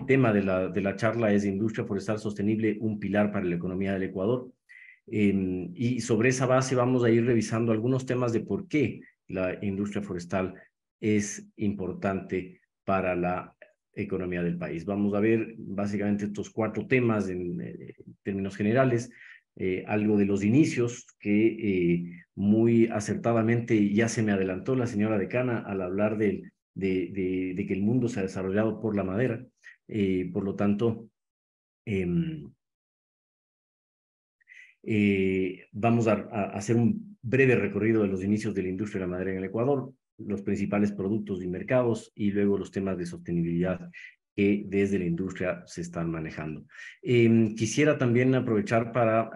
tema de la charla es industria forestal sostenible, un pilar para la economía del Ecuador. Y sobre esa base vamos a ir revisando algunos temas de por qué la industria forestal es importante para la economía del país. Vamos a ver básicamente estos 4 temas en términos generales, algo de los inicios que muy acertadamente ya se me adelantó la señora decana al hablar de que el mundo se ha desarrollado por la madera. Por lo tanto, vamos a hacer un breve recorrido de los inicios de la industria de la madera en el Ecuador, los principales productos y mercados y luego los temas de sostenibilidad que desde la industria se están manejando. Quisiera también aprovechar para,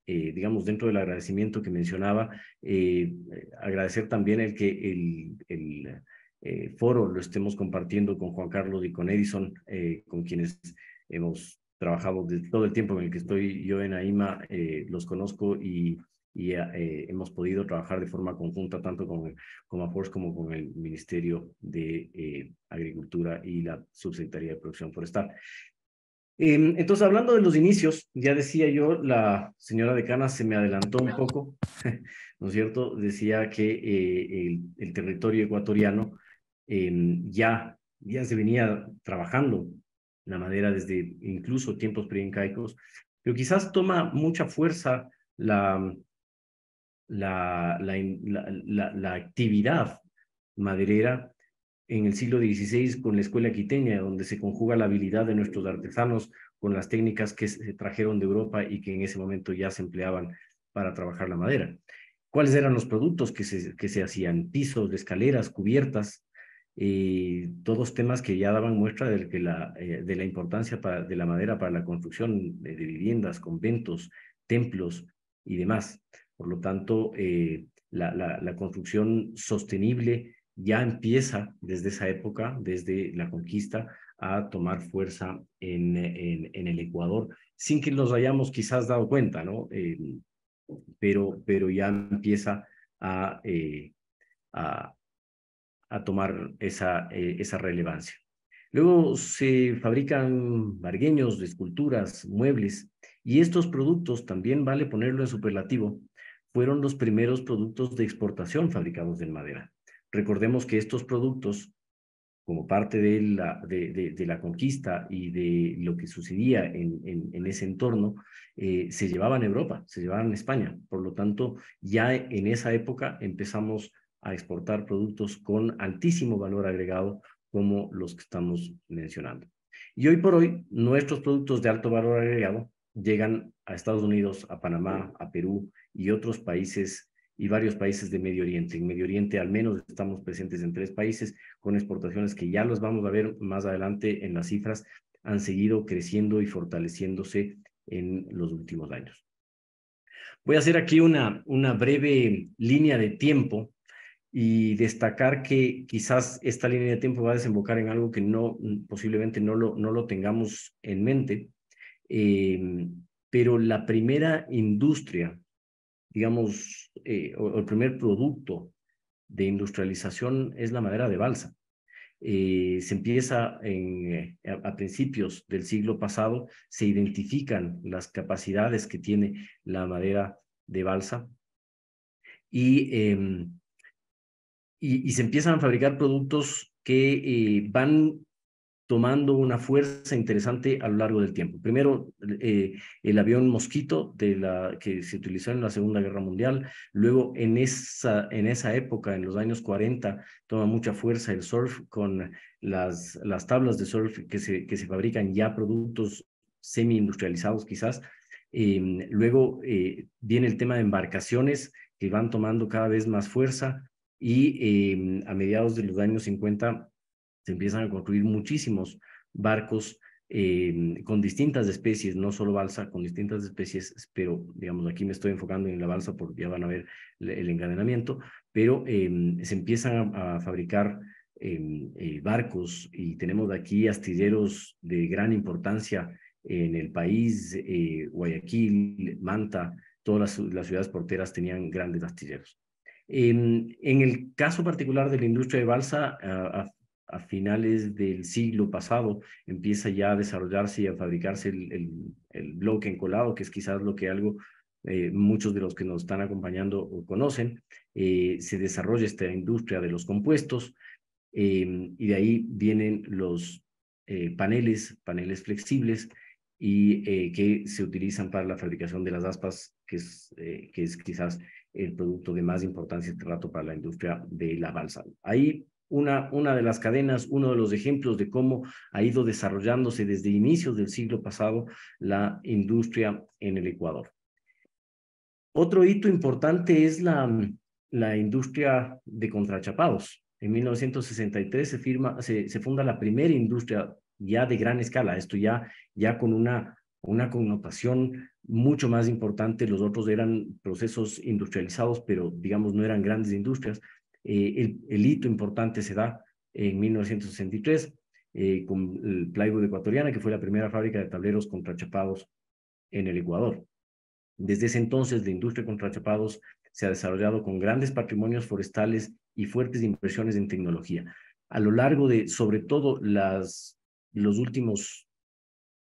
digamos, dentro del agradecimiento que mencionaba, agradecer también el que el foro lo estemos compartiendo con Juan Carlos y con Edison, con quienes hemos trabajado desde todo el tiempo en el que estoy yo en AIMA, los conozco y hemos podido trabajar de forma conjunta tanto con AFORS como con el Ministerio de Agricultura y la Subsecretaría de Producción Forestal. Entonces, hablando de los inicios, ya decía yo, la señora decana se me adelantó un poco, ¿no es cierto? Decía que el territorio ecuatoriano ya se venía trabajando la madera desde incluso tiempos preincaicos, pero quizás toma mucha fuerza la actividad maderera en el siglo XVI con la escuela quiteña, donde se conjuga la habilidad de nuestros artesanos con las técnicas que se trajeron de Europa y que en ese momento ya se empleaban para trabajar la madera. ¿Cuáles eran los productos que se hacían? Pisos, escaleras, cubiertas, todos temas que ya daban muestra de la importancia de la madera para la construcción de viviendas, conventos, templos y demás. Por lo tanto, la construcción sostenible ya empieza desde esa época, desde la conquista, a tomar fuerza en el Ecuador, sin que nos hayamos quizás dado cuenta, ¿no? Pero ya empieza a, eh, a, a tomar esa relevancia. Luego se fabrican vargueños, esculturas, muebles, y estos productos, también vale ponerlo en superlativo, fueron los primeros productos de exportación fabricados en madera. Recordemos que estos productos, como parte de la conquista y de lo que sucedía en ese entorno, se llevaban a Europa, se llevaban a España. Por lo tanto, ya en esa época empezamos a exportar productos con altísimo valor agregado como los que estamos mencionando. Y hoy por hoy, nuestros productos de alto valor agregado llegan a Estados Unidos, a Panamá, a Perú y otros países y varios países de Medio Oriente. En Medio Oriente al menos estamos presentes en 3 países con exportaciones que ya los vamos a ver más adelante en las cifras, han seguido creciendo y fortaleciéndose en los últimos años. Voy a hacer aquí una breve línea de tiempo y destacar que quizás esta línea de tiempo va a desembocar en algo que posiblemente no lo tengamos en mente, pero la primera industria, digamos, o el primer producto de industrialización es la madera de balsa. Se empieza a principios del siglo pasado, se identifican las capacidades que tiene la madera de balsa y, y se empiezan a fabricar productos que van tomando una fuerza interesante a lo largo del tiempo. Primero, el avión Mosquito que se utilizó en la Segunda Guerra Mundial. Luego, en esa época, en los años 40, toma mucha fuerza el surf con las tablas de surf que se fabrican ya productos semi-industrializados quizás. Luego viene el tema de embarcaciones que van tomando cada vez más fuerza y a mediados de los años 50 se empiezan a construir muchísimos barcos con distintas especies, no solo balsa, con distintas especies, pero digamos aquí me estoy enfocando en la balsa porque ya van a ver el encadenamiento, pero se empiezan a fabricar barcos y tenemos aquí astilleros de gran importancia en el país, Guayaquil, Manta, todas las ciudades porteras tenían grandes astilleros. En el caso particular de la industria de balsa, a finales del siglo pasado empieza ya a desarrollarse y a fabricarse el bloque encolado, que es quizás lo que muchos de los que nos están acompañando conocen. Se desarrolla esta industria de los compuestos, y de ahí vienen los paneles flexibles que se utilizan para la fabricación de las aspas, que es quizás el producto de más importancia este rato para la industria de la balsa. Ahí una de las cadenas, uno de los ejemplos de cómo ha ido desarrollándose desde inicios del siglo pasado la industria en el Ecuador. Otro hito importante es la industria de contrachapados. En 1963 se funda la primera industria ya de gran escala, esto ya con una connotación mucho más importante. Los otros eran procesos industrializados, pero digamos no eran grandes industrias. El hito importante se da en 1963 con el Plywood Ecuatoriana, que fue la primera fábrica de tableros contrachapados en el Ecuador. Desde ese entonces, la industria de contrachapados se ha desarrollado con grandes patrimonios forestales y fuertes inversiones en tecnología. A lo largo de, sobre todo, los últimos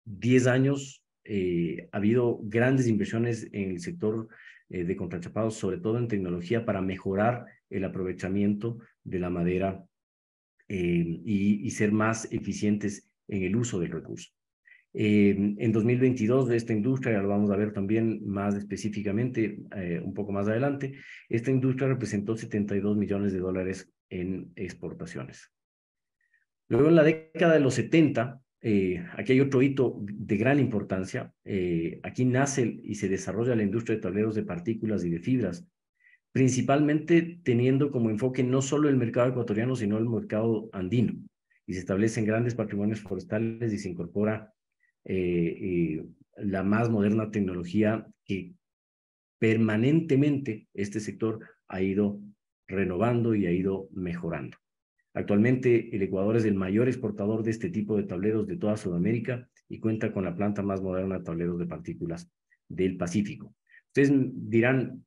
10 años, ha habido grandes inversiones en el sector de contrachapados, sobre todo en tecnología, para mejorar el aprovechamiento de la madera y ser más eficientes en el uso del recurso. En 2022 de esta industria, ya lo vamos a ver también más específicamente un poco más adelante, esta industria representó 72 millones de dólares en exportaciones. Luego en la década de los 70, aquí hay otro hito de gran importancia. Aquí nace y se desarrolla la industria de tableros de partículas y de fibras, principalmente teniendo como enfoque no solo el mercado ecuatoriano, sino el mercado andino. Y se establecen grandes patrimonios forestales y se incorpora la más moderna tecnología que permanentemente este sector ha ido renovando y ha ido mejorando. Actualmente el Ecuador es el mayor exportador de este tipo de tableros de toda Sudamérica y cuenta con la planta más moderna de tableros de partículas del Pacífico. Ustedes dirán,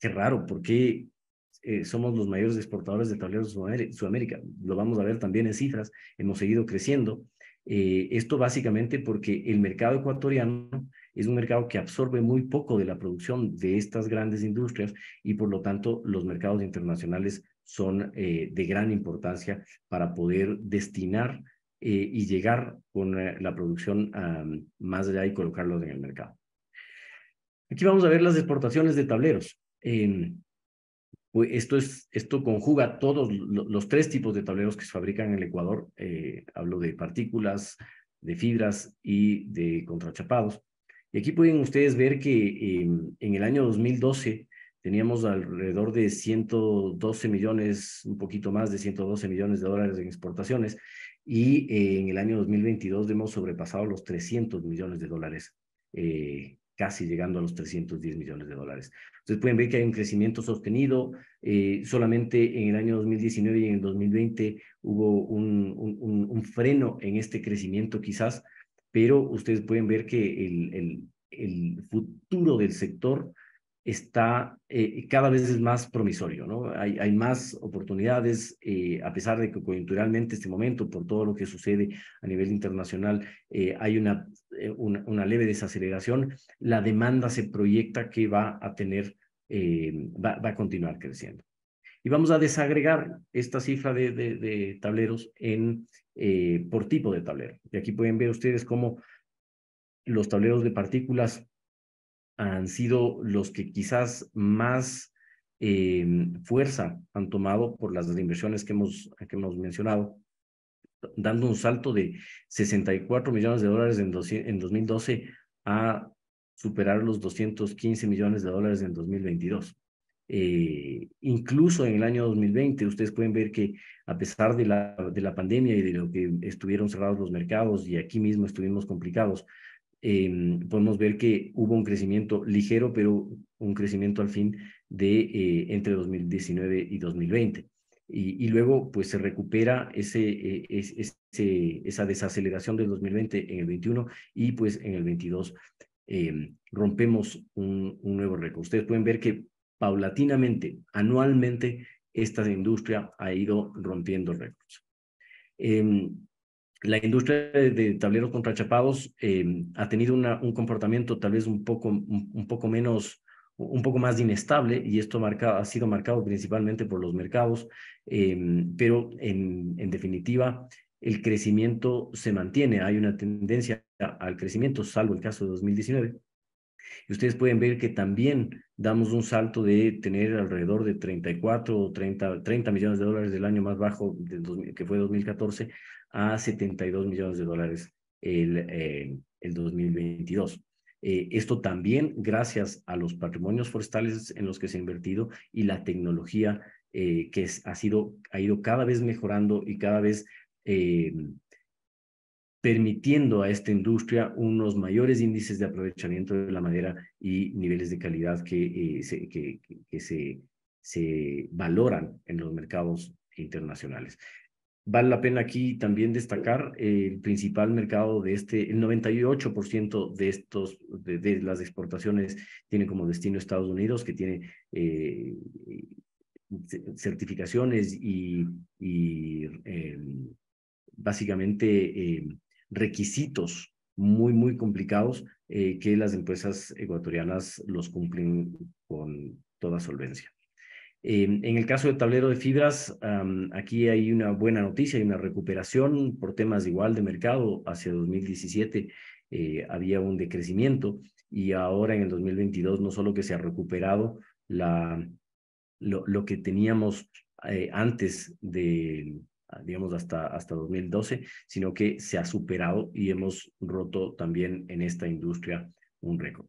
qué raro, ¿por qué somos los mayores exportadores de tableros de Sudamérica? Lo vamos a ver también en cifras, hemos seguido creciendo. Esto básicamente porque el mercado ecuatoriano es un mercado que absorbe muy poco de la producción de estas grandes industrias y por lo tanto los mercados internacionales son de gran importancia para poder destinar y llegar con la producción más allá y colocarlos en el mercado. Aquí vamos a ver las exportaciones de tableros. Esto conjuga todos los tres tipos de tableros que se fabrican en el Ecuador. Hablo de partículas, de fibras y de contrachapados. Y aquí pueden ustedes ver que en el año 2012 teníamos alrededor de 112 millones, un poquito más de 112 millones de dólares en exportaciones, y en el año 2022 hemos sobrepasado los 300 millones de dólares, casi llegando a los 310 millones de dólares. Entonces pueden ver que hay un crecimiento sostenido. Solamente en el año 2019 y en el 2020 hubo un freno en este crecimiento quizás, pero ustedes pueden ver que el futuro del sector está cada vez es más promisorio, ¿no? Hay más oportunidades, a pesar de que coyunturalmente este momento, por todo lo que sucede a nivel internacional, hay una leve desaceleración. La demanda se proyecta que va a continuar creciendo. Y vamos a desagregar esta cifra de tableros por tipo de tablero. Y aquí pueden ver ustedes cómo los tableros de partículas han sido los que quizás más fuerza han tomado por las inversiones que hemos mencionado, dando un salto de 64 millones de dólares en 2012 a superar los 215 millones de dólares en 2022. Incluso en el año 2020, ustedes pueden ver que a pesar de la pandemia y de lo que estuvieron cerrados los mercados y aquí mismo estuvimos complicados, podemos ver que hubo un crecimiento ligero, pero un crecimiento al fin de entre 2019 y 2020. Y luego, pues se recupera esa desaceleración del 2020 en el 21 y pues en el 22 rompemos un nuevo récord. Ustedes pueden ver que paulatinamente, anualmente, esta industria ha ido rompiendo récords. La industria de tableros contrachapados ha tenido un comportamiento tal vez un poco menos, un poco más inestable, y esto ha sido marcado principalmente por los mercados, pero en definitiva el crecimiento se mantiene. Hay una tendencia al crecimiento, salvo el caso de 2019. Y ustedes pueden ver que también damos un salto de tener alrededor de 34 o 30 millones de dólares del año más bajo, que fue 2014, a 72 millones de dólares el 2022. Esto también gracias a los patrimonios forestales en los que se ha invertido y la tecnología ha ido cada vez mejorando y cada vez eh, permitiendo a esta industria unos mayores índices de aprovechamiento de la madera y niveles de calidad que se valoran en los mercados internacionales. Vale la pena aquí también destacar el principal mercado el 98% de las exportaciones tiene como destino Estados Unidos, que tiene certificaciones y básicamente requisitos muy complicados que las empresas ecuatorianas los cumplen con toda solvencia. En el caso del tablero de fibras, aquí hay una buena noticia, hay una recuperación por temas igual de mercado. Hacia 2017 había un decrecimiento, y ahora en el 2022 no solo que se ha recuperado lo que teníamos antes digamos, hasta 2012, sino que se ha superado y hemos roto también en esta industria un récord.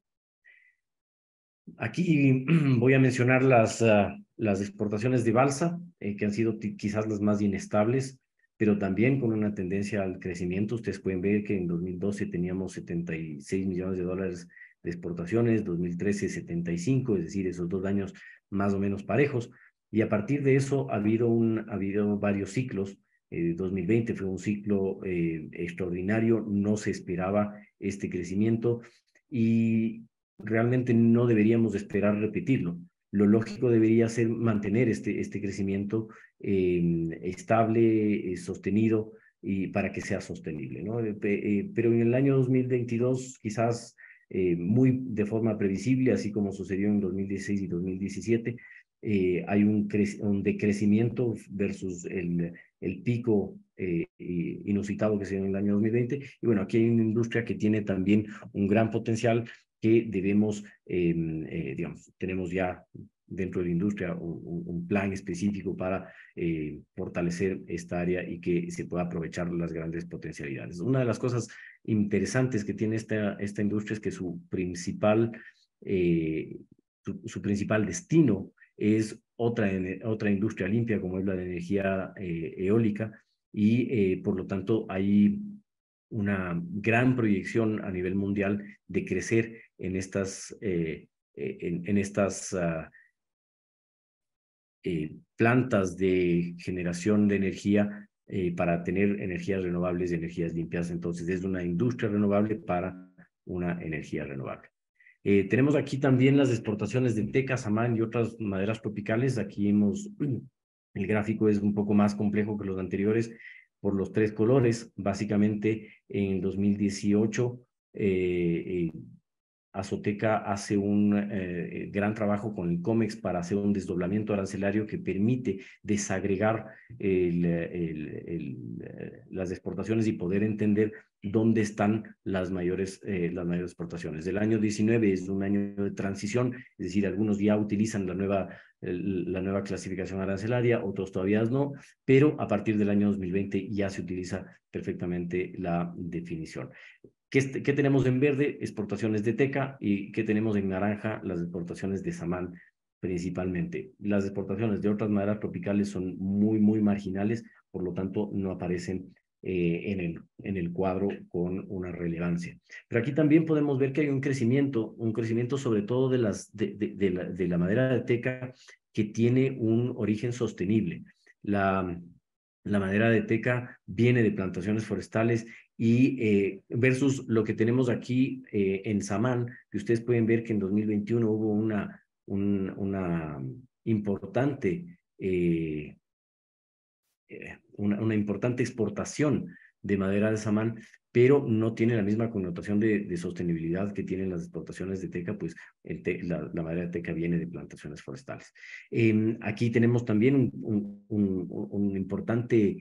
Aquí voy a mencionar las exportaciones de balsa, que han sido quizás las más inestables, pero también con una tendencia al crecimiento. Ustedes pueden ver que en 2012 teníamos 76 millones de dólares de exportaciones, 2013 75, es decir, esos 2 años más o menos parejos. Y a partir de eso ha habido varios ciclos. 2020 fue un ciclo extraordinario, no se esperaba este crecimiento, y realmente no deberíamos esperar repetirlo. Lo lógico debería ser mantener este crecimiento estable, sostenido, y para que sea sostenible, ¿no? Pero en el año 2022, quizás muy de forma previsible, así como sucedió en 2016 y 2017, hay un decrecimiento versus el pico inusitado que se dio en el año 2020. Y bueno, aquí hay una industria que tiene también un gran potencial, que debemos, digamos, tenemos ya dentro de la industria un plan específico para fortalecer esta área y que se pueda aprovechar las grandes potencialidades. Una de las cosas interesantes que tiene esta industria es que eh, su principal destino es otra industria limpia, como es la de energía eólica, y por lo tanto hay una gran proyección a nivel mundial de crecer en estas plantas de generación de energía para tener energías renovables y energías limpias. Entonces, es una industria renovable para una energía renovable. Tenemos aquí también las exportaciones de teca, samán y otras maderas tropicales. Aquí el gráfico es un poco más complejo que los anteriores por los tres colores. Básicamente, en el 2018, Azoteca hace un gran trabajo con el COMEX para hacer un desdoblamiento arancelario que permite desagregar las exportaciones y poder entender dónde están las mayores exportaciones. El año 19 es un año de transición, es decir, algunos ya utilizan la nueva clasificación arancelaria, otros todavía no, pero a partir del año 2020 ya se utiliza perfectamente la definición. ¿Qué tenemos en verde? Exportaciones de teca. ¿Y qué tenemos en naranja? Las exportaciones de samán principalmente. Las exportaciones de otras maderas tropicales son muy marginales, por lo tanto no aparecen en el cuadro con una relevancia. Pero aquí también podemos ver que hay un crecimiento sobre todo de la madera de teca, que tiene un origen sostenible. La madera de teca viene de plantaciones forestales, y versus lo que tenemos aquí en Samán, que ustedes pueden ver que en 2021 hubo una importante una importante exportación de madera de samán, pero no tiene la misma connotación de sostenibilidad que tienen las exportaciones de teca, pues la madera de teca viene de plantaciones forestales. Aquí tenemos también un importante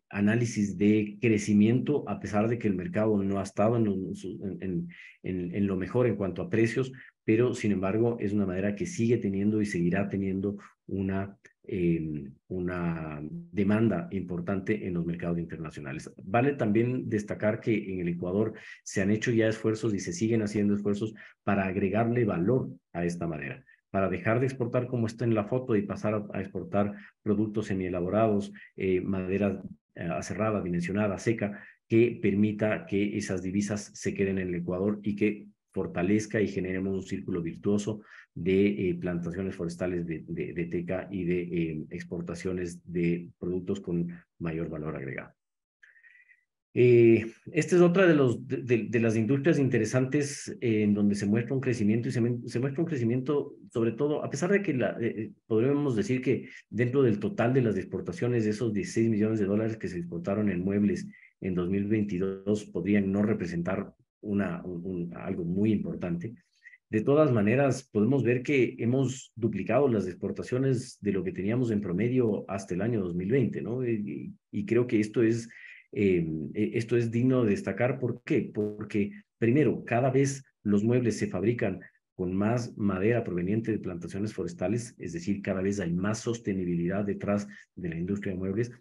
análisis de crecimiento, a pesar de que el mercado no ha estado en lo mejor en cuanto a precios, pero sin embargo es una madera que sigue teniendo y seguirá teniendo una demanda importante en los mercados internacionales. Vale también destacar que en el Ecuador se han hecho ya esfuerzos y se siguen haciendo esfuerzos para agregarle valor a esta madera, para dejar de exportar como está en la foto y pasar a exportar productos semielaborados, madera aserrada, dimensionada, seca, que permita que esas divisas se queden en el Ecuador y que fortalezca y generemos un círculo virtuoso de plantaciones forestales de teca y de exportaciones de productos con mayor valor agregado. Esta es otra de las industrias interesantes en donde se muestra un crecimiento y se muestra un crecimiento sobre todo, a pesar de que podríamos decir que dentro del total de las exportaciones de esos 16 millones de dólares que se exportaron en muebles en 2022 podrían no representar algo muy importante. De todas maneras, podemos ver que hemos duplicado las exportaciones de lo que teníamos en promedio hasta el año 2020, ¿no? Y creo que esto es digno de destacar. ¿Por qué? Porque, primero, cada vez los muebles se fabrican con más madera proveniente de plantaciones forestales, es decir, cada vez hay más sostenibilidad detrás de la industria de muebles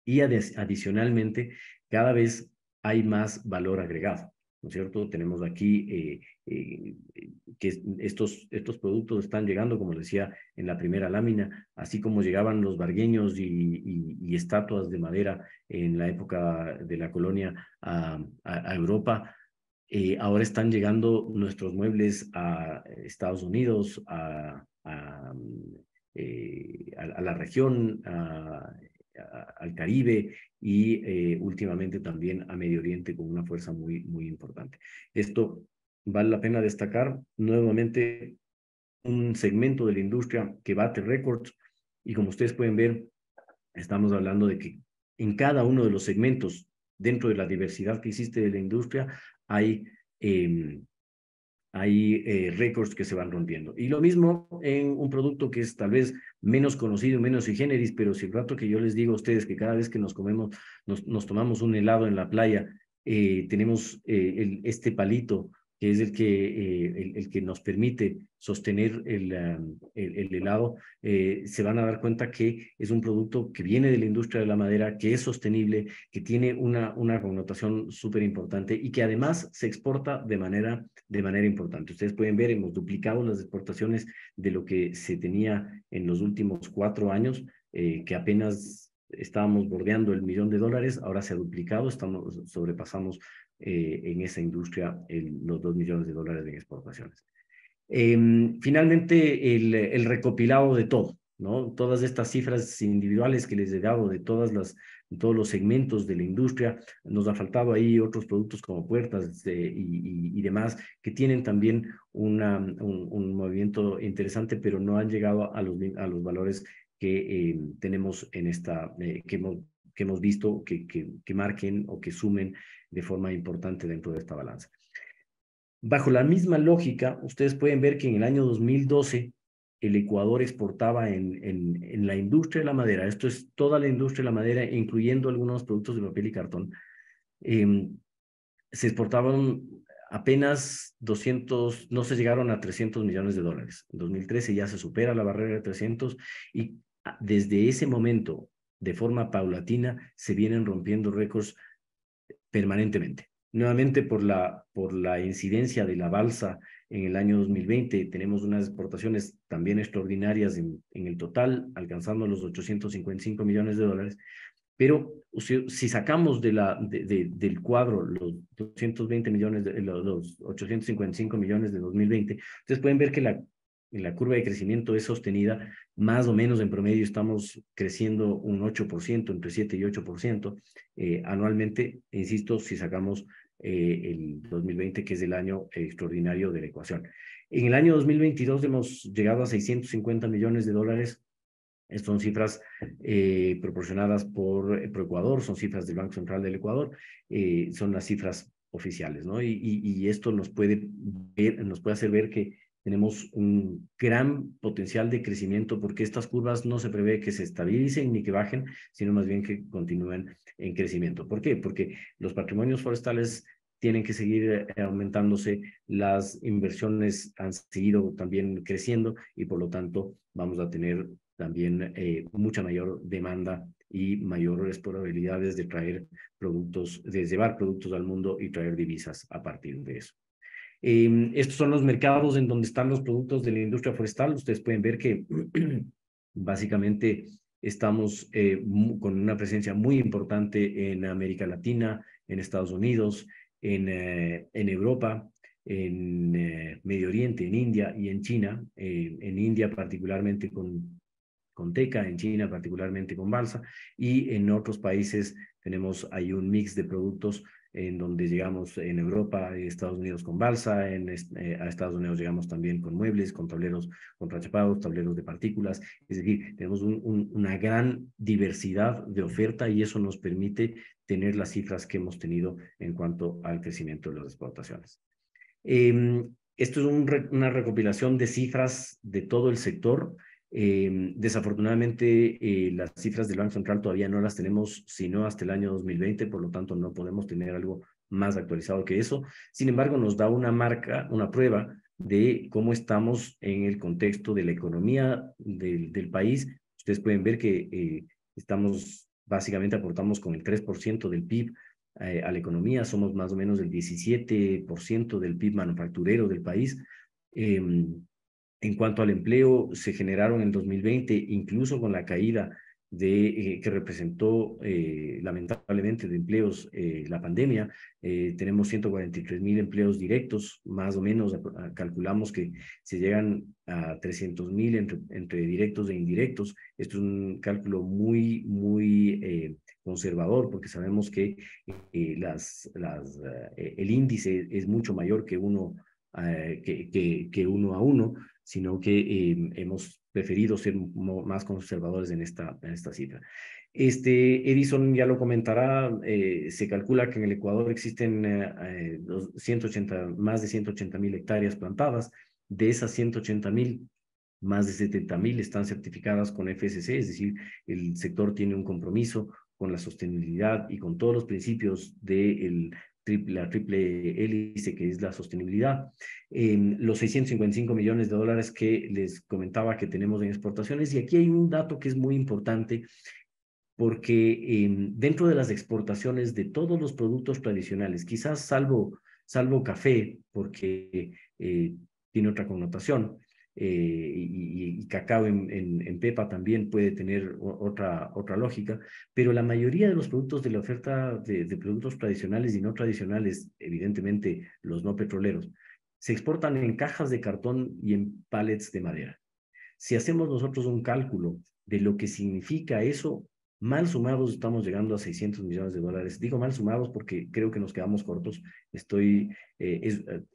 y adicionalmente, cada vez hay más valor agregado. ¿No es cierto? Tenemos aquí que estos productos están llegando, como decía en la primera lámina, así como llegaban los vargueños y estatuas de madera en la época de la colonia a Europa. Ahora están llegando nuestros muebles a Estados Unidos, a la región, al Caribe y últimamente también a Medio Oriente con una fuerza muy, muy importante. Esto vale la pena destacar nuevamente un segmento de la industria que bate récords y como ustedes pueden ver, estamos hablando de que en cada uno de los segmentos, dentro de la diversidad que existe de la industria, hay récords que se van rompiendo. Y lo mismo en un producto que es tal vez menos conocido, menos sui generis, pero si el rato que yo les digo a ustedes que cada vez que nos tomamos un helado en la playa, tenemos este palito que es el que nos permite sostener el helado, se van a dar cuenta que es un producto que viene de la industria de la madera, que es sostenible, que tiene una connotación súper importante y que además se exporta de manera importante. Ustedes pueden ver, hemos duplicado las exportaciones de lo que se tenía en los últimos 4 años, que apenas estábamos bordeando el $1.000.000, ahora se ha duplicado, sobrepasamos en esa industria los $2.000.000 en exportaciones. Finalmente, el recopilado de todo, ¿no? Todas estas cifras individuales que les he dado de todos los segmentos de la industria, nos ha faltado ahí otros productos como puertas y demás que tienen también un movimiento interesante, pero no han llegado a los valores que tenemos en que hemos visto que marquen o que sumen de forma importante dentro de esta balanza. Bajo la misma lógica, ustedes pueden ver que en el año 2012 el Ecuador exportaba en la industria de la madera, esto es toda la industria de la madera, incluyendo algunos productos de papel y cartón, se exportaban apenas 200, no se llegaron a $300 millones. En 2013 ya se supera la barrera de 300 y desde ese momento, de forma paulatina, se vienen rompiendo récords permanentemente. Nuevamente por la incidencia de la balsa en el año 2020, tenemos unas exportaciones también extraordinarias en el total, alcanzando los $855 millones, pero si sacamos del cuadro los 220 millones, los 855 millones de 2020, ustedes pueden ver que la curva de crecimiento es sostenida, más o menos en promedio estamos creciendo un 8%, entre 7 y 8% anualmente, insisto, si sacamos el 2020, que es el año extraordinario de la ecuación. En el año 2022 hemos llegado a $650 millones, Son cifras proporcionadas por Ecuador, son cifras del Banco Central del Ecuador, son las cifras oficiales, ¿no? Y esto nos puede hacer ver que tenemos un gran potencial de crecimiento porque estas curvas no se prevé que se estabilicen ni que bajen, sino más bien que continúen en crecimiento. ¿Por qué? Porque los patrimonios forestales tienen que seguir aumentándose, las inversiones han seguido también creciendo y por lo tanto vamos a tener también mucha mayor demanda y mayores probabilidades de traer productos, de llevar productos al mundo y traer divisas a partir de eso. Estos son los mercados en donde están los productos de la industria forestal. Ustedes pueden ver que básicamente estamos con una presencia muy importante en América Latina, en Estados Unidos, en Europa, en Medio Oriente, en India y en China. En India particularmente con teca, en China particularmente con balsa, y en otros países tenemos ahí un mix de productos en donde llegamos en Europa, Estados Unidos con balsa, a Estados Unidos llegamos también con muebles, con tableros contrachapados, tableros de partículas, es decir, tenemos una gran diversidad de oferta y eso nos permite tener las cifras que hemos tenido en cuanto al crecimiento de las exportaciones. Esto es una recopilación de cifras de todo el sector. Desafortunadamente, las cifras del Banco Central todavía no las tenemos, sino hasta el año 2020, por lo tanto no podemos tener algo más actualizado que eso. Sin embargo, nos da una marca, una prueba de cómo estamos en el contexto de la economía del país. Ustedes pueden ver que básicamente aportamos con el 3% del PIB a la economía, somos más o menos el 17% del PIB manufacturero del país. En cuanto al empleo, se generaron en 2020, incluso con la caída que representó lamentablemente de empleos la pandemia, tenemos 143.000 empleos directos, más o menos calculamos que se llegan a 300.000 entre directos e indirectos. Esto es un cálculo muy conservador porque sabemos que el índice es mucho mayor que uno a uno, sino que hemos preferido ser más conservadores en esta cifra. Edison ya lo comentará, se calcula que en el Ecuador existen más de 180.000 hectáreas plantadas. De esas 180.000, más de 70.000 están certificadas con FSC, es decir, el sector tiene un compromiso con la sostenibilidad y con todos los principios de la triple hélice que es la sostenibilidad. Los 655 millones de dólares que les comentaba que tenemos en exportaciones, y aquí hay un dato que es muy importante porque dentro de las exportaciones de todos los productos tradicionales, quizás salvo café, porque tiene otra connotación, y cacao en pepa también puede tener otra lógica, pero la mayoría de los productos de la oferta de productos tradicionales y no tradicionales, evidentemente los no petroleros, se exportan en cajas de cartón y en pallets de madera. Si hacemos nosotros un cálculo de lo que significa eso, mal sumados estamos llegando a 600 millones de dólares. Digo mal sumados porque creo que nos quedamos cortos.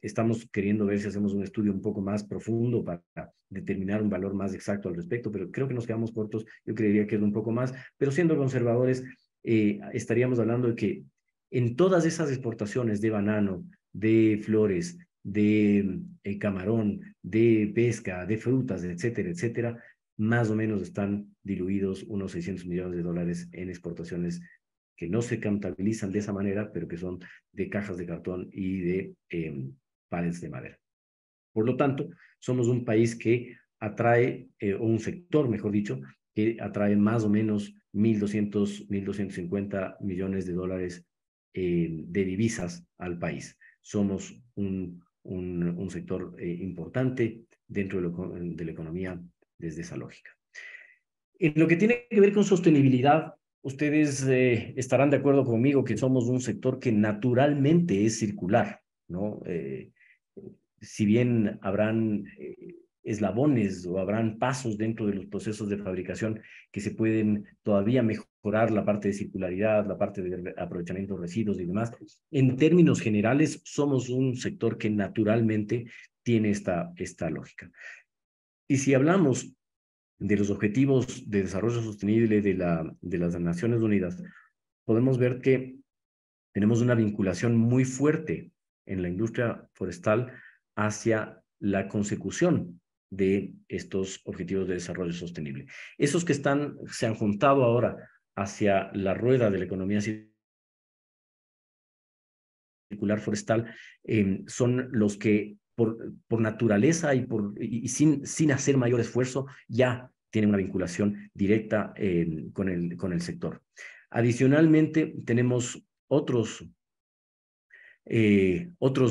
Estamos queriendo ver si hacemos un estudio un poco más profundo para determinar un valor más exacto al respecto, pero creo que nos quedamos cortos. Yo creería que es un poco más, pero siendo conservadores, estaríamos hablando de que en todas esas exportaciones de banano, de flores, de camarón, de pesca, de frutas, etcétera, etcétera, más o menos están diluidos unos 600 millones de dólares en exportaciones que no se contabilizan de esa manera, pero que son de cajas de cartón y de pallets de madera. Por lo tanto, somos un país que atrae, o un sector, mejor dicho, que atrae más o menos 1.200, 1.250 millones de dólares de divisas al país. Somos un sector importante dentro de la economía desde esa lógica. En lo que tiene que ver con sostenibilidad, ustedes estarán de acuerdo conmigo que somos un sector que naturalmente es circular, ¿no? Si bien habrán eslabones o habrán pasos dentro de los procesos de fabricación que se pueden todavía mejorar la parte de circularidad, la parte de aprovechamiento de residuos y demás, en términos generales somos un sector que naturalmente tiene esta lógica. Y si hablamos de los Objetivos de Desarrollo Sostenible de las Naciones Unidas, podemos ver que tenemos una vinculación muy fuerte en la industria forestal hacia la consecución de estos Objetivos de Desarrollo Sostenible. Esos que se han juntado ahora hacia la rueda de la economía circular forestal, son los que por naturaleza y sin hacer mayor esfuerzo ya tienen una vinculación directa con el sector. Adicionalmente, tenemos otros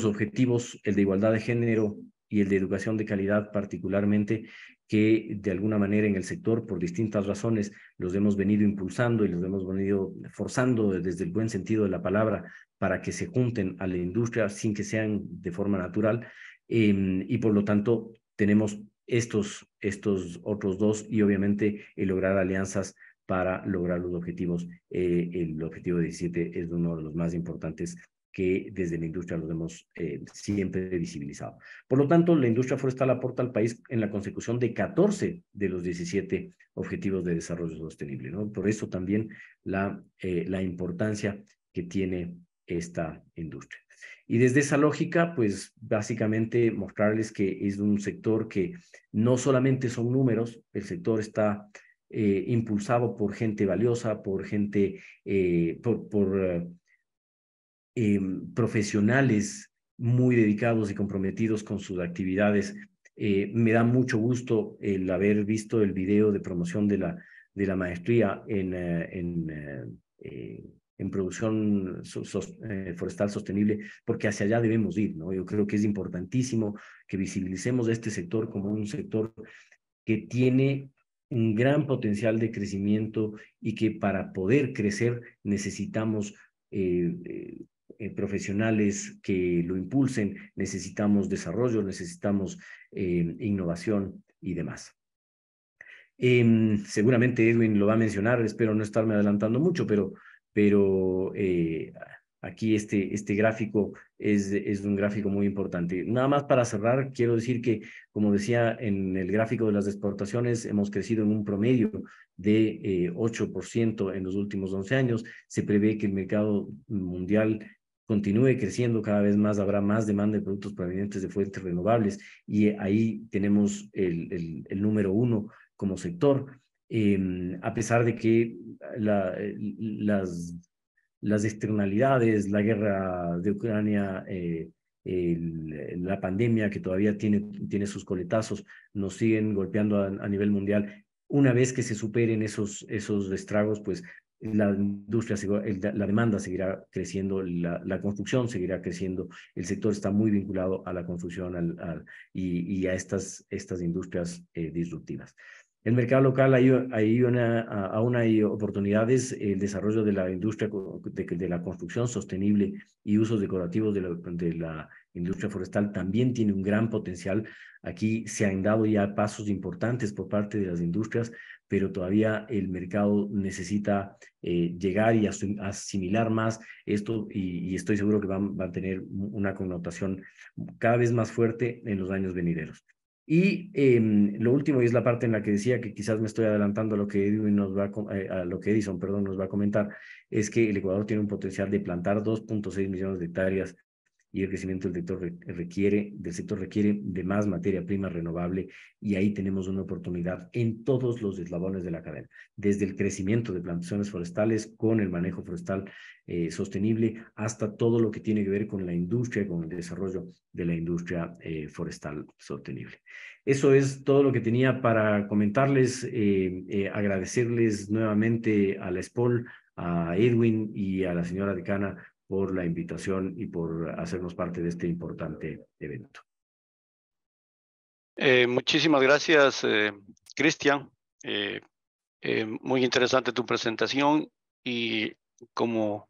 objetivos, el de igualdad de género y el de educación de calidad particularmente, que de alguna manera en el sector, por distintas razones, los hemos venido impulsando y los hemos venido forzando desde el buen sentido de la palabra para que se junten a la industria sin que sean de forma natural. Y por lo tanto, tenemos estos otros dos y obviamente el lograr alianzas para lograr los objetivos. El objetivo 17 es uno de los más importantes que desde la industria los hemos siempre visibilizado. Por lo tanto, la industria forestal aporta al país en la consecución de 14 de los 17 objetivos de desarrollo sostenible, ¿no? Por eso también la importancia que tiene esta industria. Y desde esa lógica, pues básicamente mostrarles que es un sector que no solamente son números, el sector está impulsado por gente valiosa, por gente, profesionales muy dedicados y comprometidos con sus actividades. Me da mucho gusto el haber visto el video de promoción de la maestría en producción forestal sostenible, porque hacia allá debemos ir, ¿no? Yo creo que es importantísimo que visibilicemos este sector como un sector que tiene un gran potencial de crecimiento y que para poder crecer necesitamos profesionales que lo impulsen, necesitamos desarrollo, necesitamos innovación y demás. Seguramente Edwin lo va a mencionar, espero no estarme adelantando mucho, pero aquí este gráfico es un gráfico muy importante. Nada más para cerrar, quiero decir que, como decía en el gráfico de las exportaciones, hemos crecido en un promedio de 8% en los últimos 11 años. Se prevé que el mercado mundial continúe creciendo cada vez más, habrá más demanda de productos provenientes de fuentes renovables y ahí tenemos el número uno como sector, a pesar de que las externalidades, la guerra de Ucrania, la pandemia que todavía tiene sus coletazos, nos siguen golpeando a nivel mundial. Una vez que se superen esos estragos, pues la industria, la demanda seguirá creciendo, la construcción seguirá creciendo, el sector está muy vinculado a la construcción y a estas industrias disruptivas. El mercado local, aún hay oportunidades. El desarrollo de la industria de la construcción sostenible y usos decorativos de la industria forestal también tiene un gran potencial. Aquí se han dado ya pasos importantes por parte de las industrias, pero todavía el mercado necesita llegar y asimilar más esto y estoy seguro que va a tener una connotación cada vez más fuerte en los años venideros. Y lo último, y es la parte en la que decía que quizás me estoy adelantando a lo que a lo que Edison, perdón, nos va a comentar, es que el Ecuador tiene un potencial de plantar 2.6 millones de hectáreas y el crecimiento del sector requiere de más materia prima renovable y ahí tenemos una oportunidad en todos los eslabones de la cadena, desde el crecimiento de plantaciones forestales con el manejo forestal sostenible hasta todo lo que tiene que ver con la industria, con el desarrollo de la industria forestal sostenible. Eso es todo lo que tenía para comentarles, agradecerles nuevamente a la SPOL, a Edwin y a la señora decana por la invitación y por hacernos parte de este importante evento. Muchísimas gracias, Cristian. Muy interesante tu presentación y como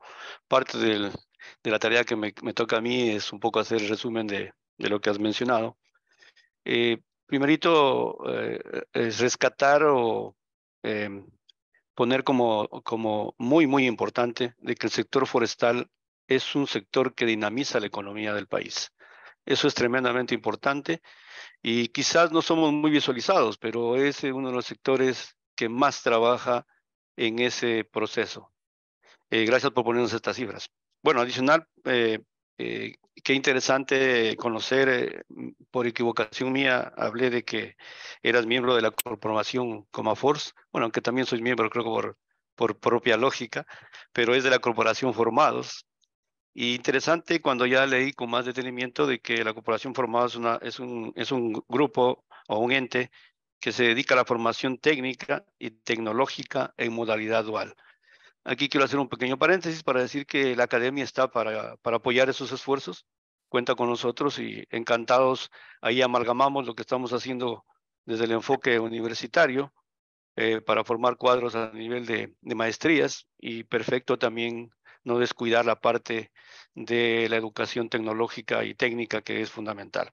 parte de la tarea que me toca a mí es un poco hacer el resumen de lo que has mencionado. Primerito, es rescatar o poner como muy importante de que el sector forestal es un sector que dinamiza la economía del país. Eso es tremendamente importante y quizás no somos muy visualizados, pero es uno de los sectores que más trabaja en ese proceso. Gracias por ponernos estas cifras. Bueno, adicional, qué interesante conocer, por equivocación mía, hablé de que eras miembro de la corporación Comaforce, bueno, aunque también soy miembro, creo que por propia lógica, pero es de la corporación Formados. Y interesante cuando ya leí con más detenimiento de que la corporación Formados es un grupo o un ente que se dedica a la formación técnica y tecnológica en modalidad dual. Aquí quiero hacer un pequeño paréntesis para decir que la academia está para apoyar esos esfuerzos, cuenta con nosotros y encantados, ahí amalgamamos lo que estamos haciendo desde el enfoque universitario para formar cuadros a nivel de maestrías y perfecto también no descuidar la parte de la educación tecnológica y técnica que es fundamental.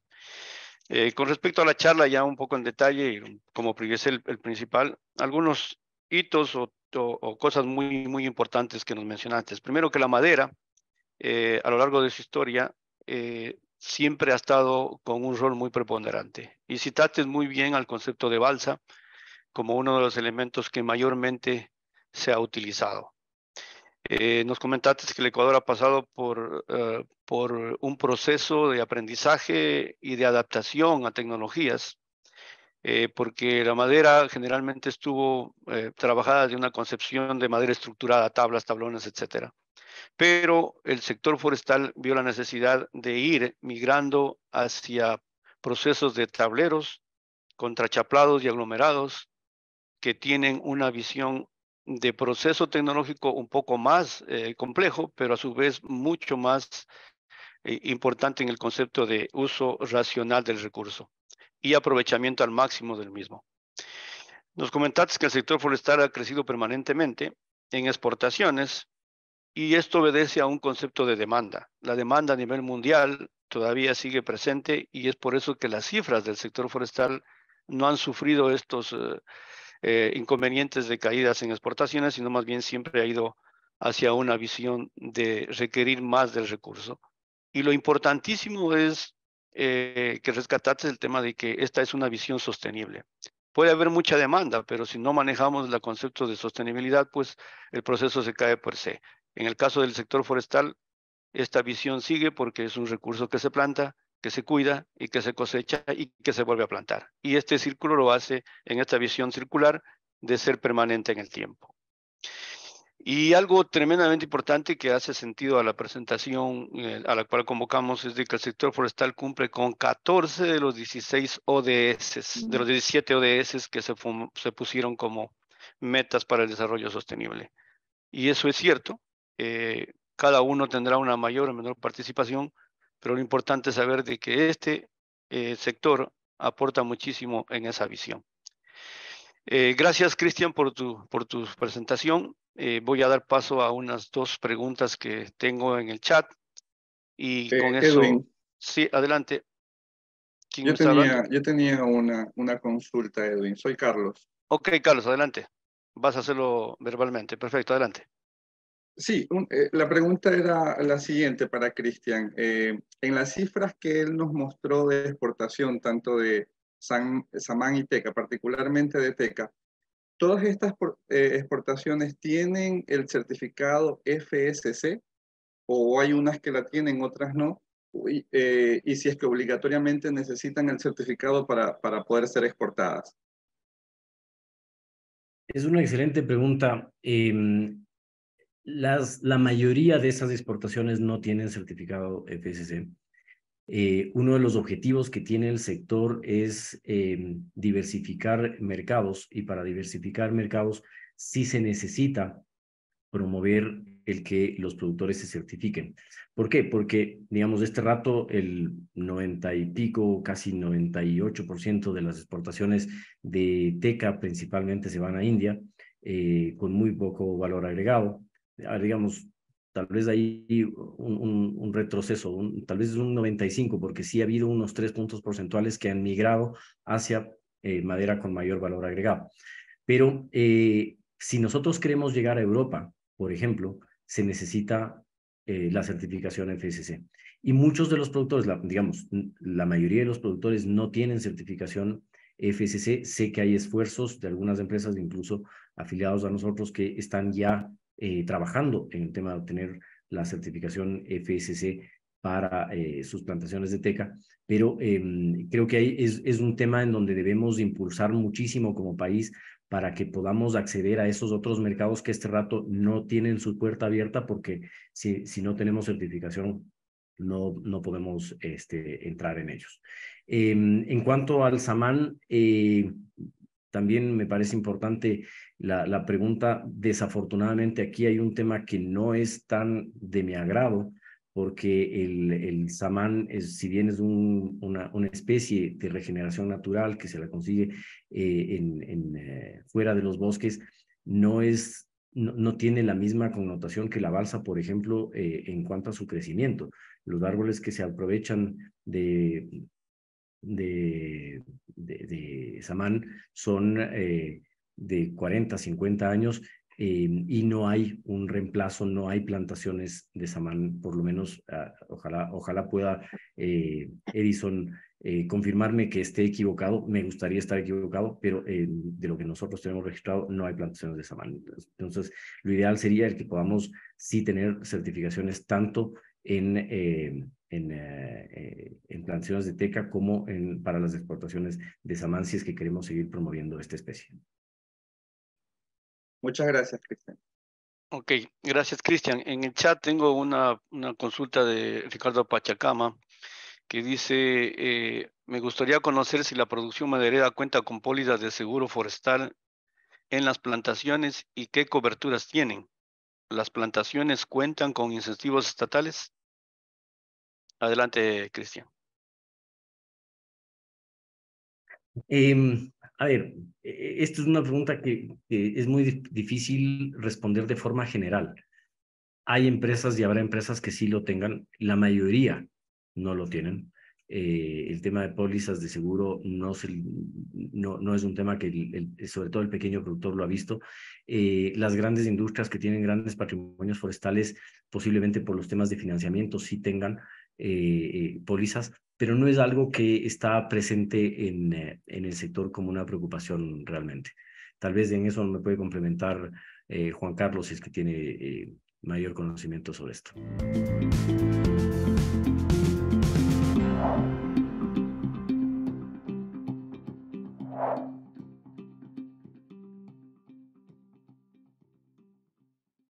Con respecto a la charla, ya un poco en detalle, como priviese el principal, algunos hitos o cosas muy importantes que nos mencionaste. Primero que la madera, a lo largo de su historia, siempre ha estado con un rol muy preponderante. Y citaste muy bien al concepto de balsa como uno de los elementos que mayormente se ha utilizado. Nos comentaste que el Ecuador ha pasado por un proceso de aprendizaje y de adaptación a tecnologías, porque la madera generalmente estuvo trabajada de una concepción de madera estructurada, tablas, tablones, etcétera. Pero el sector forestal vio la necesidad de ir migrando hacia procesos de tableros, contrachaplados y aglomerados que tienen una visión de proceso tecnológico un poco más complejo, pero a su vez mucho más importante en el concepto de uso racional del recurso y aprovechamiento al máximo del mismo. Nos comentaste que el sector forestal ha crecido permanentemente en exportaciones y esto obedece a un concepto de demanda. La demanda a nivel mundial todavía sigue presente y es por eso que las cifras del sector forestal no han sufrido estos inconvenientes de caídas en exportaciones, sino más bien siempre ha ido hacia una visión de requerir más del recurso. Y lo importantísimo es que rescataste el tema de que esta es una visión sostenible. Puede haber mucha demanda, pero si no manejamos el concepto de sostenibilidad, pues el proceso se cae per se. En el caso del sector forestal, esta visión sigue porque es un recurso que se planta, que se cuida y que se cosecha y que se vuelve a plantar. Y este círculo lo hace en esta visión circular de ser permanente en el tiempo. Y algo tremendamente importante que hace sentido a la presentación a la cual convocamos es de que el sector forestal cumple con 14 de los 16 ODS, de los 17 ODS que se pusieron como metas para el desarrollo sostenible. Y eso es cierto. Cada uno tendrá una mayor o menor participación, pero lo importante es saber de que este sector aporta muchísimo en esa visión. Gracias, Cristian, por tu presentación. Voy a dar paso a unas dos preguntas que tengo en el chat y con eso, Edwin, sí, adelante. ¿Quién me está hablando? yo tenía una consulta, Edwin. Soy Carlos. Ok, Carlos, adelante. Vas a hacerlo verbalmente. Perfecto, adelante. Sí, la pregunta era la siguiente para Cristian. En las cifras que él nos mostró de exportación, tanto de Samán y Teca, particularmente de Teca, ¿todas estas exportaciones tienen el certificado FSC o hay unas que la tienen, otras no? Y si es que obligatoriamente necesitan el certificado para poder ser exportadas. Es una excelente pregunta. La mayoría de esas exportaciones no tienen certificado FSC. Uno de los objetivos que tiene el sector es diversificar mercados, y para diversificar mercados sí se necesita promover el que los productores se certifiquen. ¿Por qué? Porque, digamos, de este rato el 90 y pico, casi 98% de las exportaciones de teca principalmente se van a India, con muy poco valor agregado. Digamos, tal vez ahí un retroceso, tal vez es un 95, porque sí ha habido unos 3 puntos porcentuales que han migrado hacia madera con mayor valor agregado. Pero si nosotros queremos llegar a Europa, por ejemplo, se necesita la certificación FSC. Y muchos de los productores, digamos, la mayoría de los productores no tienen certificación FSC. Sé que hay esfuerzos de algunas empresas, incluso afiliados a nosotros, que están ya trabajando en el tema de obtener la certificación FSC para sus plantaciones de teca, pero creo que es un tema en donde debemos impulsar muchísimo como país para que podamos acceder a esos otros mercados que este rato no tienen su puerta abierta, porque si no tenemos certificación no podemos entrar en ellos. En cuanto al samán, también me parece importante la pregunta. Desafortunadamente aquí hay un tema que no es tan de mi agrado, porque el samán, si bien es una especie de regeneración natural que se la consigue fuera de los bosques, no tiene la misma connotación que la balsa, por ejemplo, en cuanto a su crecimiento. Los árboles que se aprovechan de samán son de 40, 50 años, y no hay un reemplazo, no hay plantaciones de samán, por lo menos. Ojalá pueda Edison confirmarme que esté equivocado. Me gustaría estar equivocado, pero de lo que nosotros tenemos registrado no hay plantaciones de samán. Entonces, lo ideal sería el que podamos sí tener certificaciones tanto en plantaciones de teca como para las exportaciones de samán, si es que queremos seguir promoviendo esta especie. Muchas gracias, Cristian. Ok, gracias, Cristian. En el chat tengo una consulta de Ricardo Pachacama que dice, me gustaría conocer si la producción maderera cuenta con pólizas de seguro forestal en las plantaciones y qué coberturas tienen. ¿Las plantaciones cuentan con incentivos estatales? Adelante, Cristian. A ver, esto es una pregunta que es muy difícil responder de forma general. Hay empresas y habrá empresas que sí lo tengan, la mayoría no lo tienen. El tema de pólizas de seguro no es un tema que sobre todo el pequeño productor lo ha visto. Las grandes industrias que tienen grandes patrimonios forestales, posiblemente por los temas de financiamiento, sí tengan pólizas, pero no es algo que está presente en el sector como una preocupación realmente. Tal vez en eso me puede complementar Juan Carlos, si es que tiene mayor conocimiento sobre esto.